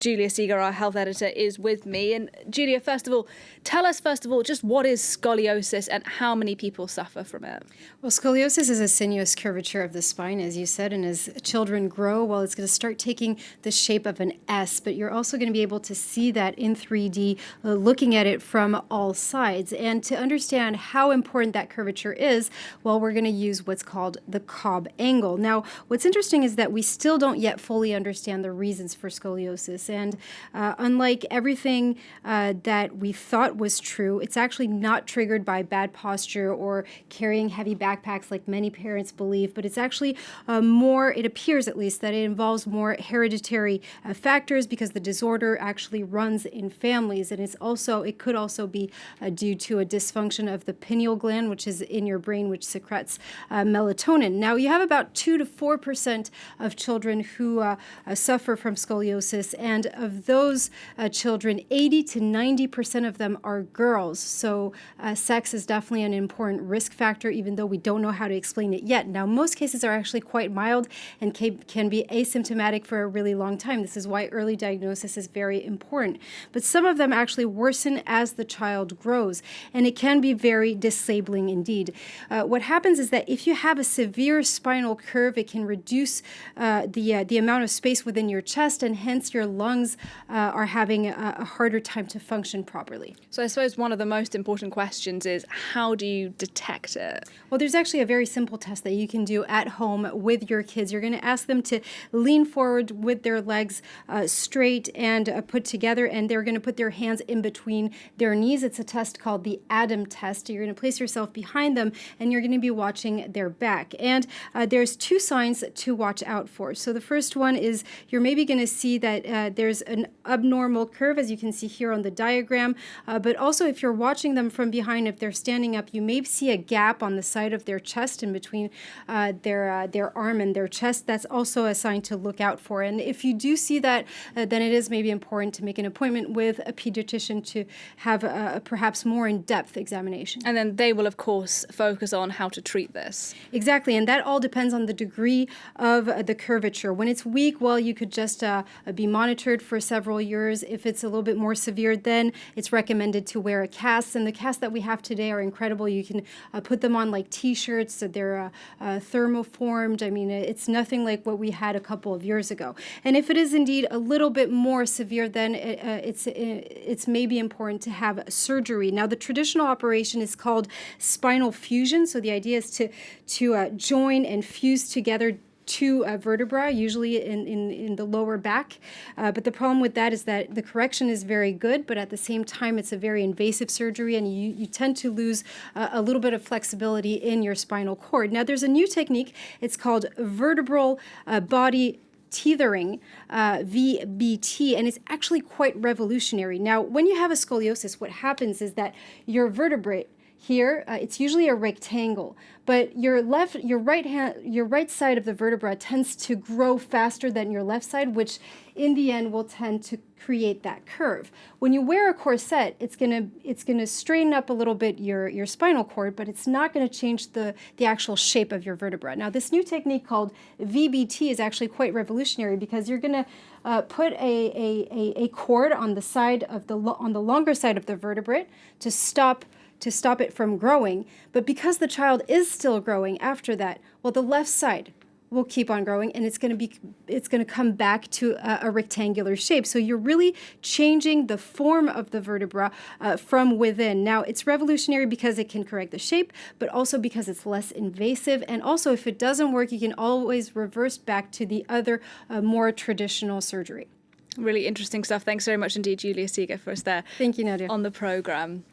Julia Seeger, our health editor, is with me. And Julia, tell us just what is scoliosis and how many people suffer from it? Well, scoliosis is a sinuous curvature of the spine, as you said, and as children grow, well, it's going to start taking the shape of an S, but you're also going to be able to see that in 3D, looking at it from all sides. And to understand how important that curvature is, well, we're going to use what's called the Cobb angle. Now, what's interesting is that we still don't yet fully understand the reasons for scoliosis. And unlike everything that we thought was true, it's actually not triggered by bad posture or carrying heavy backpacks like many parents believe, but it's actually it appears at least, that it involves more hereditary factors because the disorder actually runs in families. And it could also be due to a dysfunction of the pineal gland, which is in your brain, which secretes melatonin. Now, you have about 2 to 4% of children who suffer from scoliosis, and of those children, 80 to 90% of them are girls. So sex is definitely an important risk factor, even though we don't know how to explain it yet. Now, most cases are actually quite mild and can be asymptomatic for a really long time. This is why early diagnosis is very important. But some of them actually worsen as the child grows, and it can be very disabling indeed. What happens is that if you have a severe spinal curve, it can reduce the amount of space within your chest, and hence your lungs are having a harder time to function properly. So I suppose one of the most important questions is, how do you detect it? Well, there's actually a very simple test that you can do at home with your kids. You're going to ask them to lean forward with their legs straight and put together, and they're going to put their hands in between their knees. It's a test called the Adam test. You're going to place yourself behind them, and you're going to be watching their back. And there's 2 signs to watch out for. So the first one is you're maybe going to see that there's an abnormal curve, as you can see here on the diagram. But also, if you're watching them from behind, if they're standing up, you may see a gap on the side of their chest in between their arm and their chest. That's also a sign to look out for. And if you do see that, then it is maybe important to make an appointment with a pediatrician to have a perhaps more in-depth examination. And then they will, of course, focus on how to treat this. Exactly, and that all depends on the degree of the curvature. When it's weak, well, you could just be monitored for several years. If it's a little bit more severe, then it's recommended to wear a cast. And the casts that we have today are incredible. You can put them on like T-shirts. So they're thermoformed. I mean, it's nothing like what we had a couple of years ago. And if it is indeed a little bit more severe, then it's maybe important to have surgery. Now, the traditional operation is called spinal fusion. So the idea is to join and fuse together 2 vertebrae, usually in the lower back. But the problem with that is that the correction is very good, but at the same time, it's a very invasive surgery, and you tend to lose a little bit of flexibility in your spinal cord. Now, there's a new technique. It's called vertebral body tethering, VBT, and it's actually quite revolutionary. Now, when you have a scoliosis, what happens is that your vertebrae here, it's usually a rectangle, but your right side of the vertebra tends to grow faster than your left side, which in the end will tend to create that curve. When you wear a corset, it's gonna straighten up a little bit your spinal cord, but it's not going to change the actual shape of your vertebra. Now, this new technique called VBT is actually quite revolutionary because you're going to put a cord on the side of on the longer side of the vertebrae to stop it from growing. But because the child is still growing after that, well, the left side will keep on growing, and it's going to come back to a rectangular shape. So you're really changing the form of the vertebra from within. Now, it's revolutionary because it can correct the shape, but also because it's less invasive. And also, if it doesn't work, you can always reverse back to the other more traditional surgery. Really interesting stuff. Thanks very much indeed, Julia Seeger, for us there. Thank you, Nadia. On the program.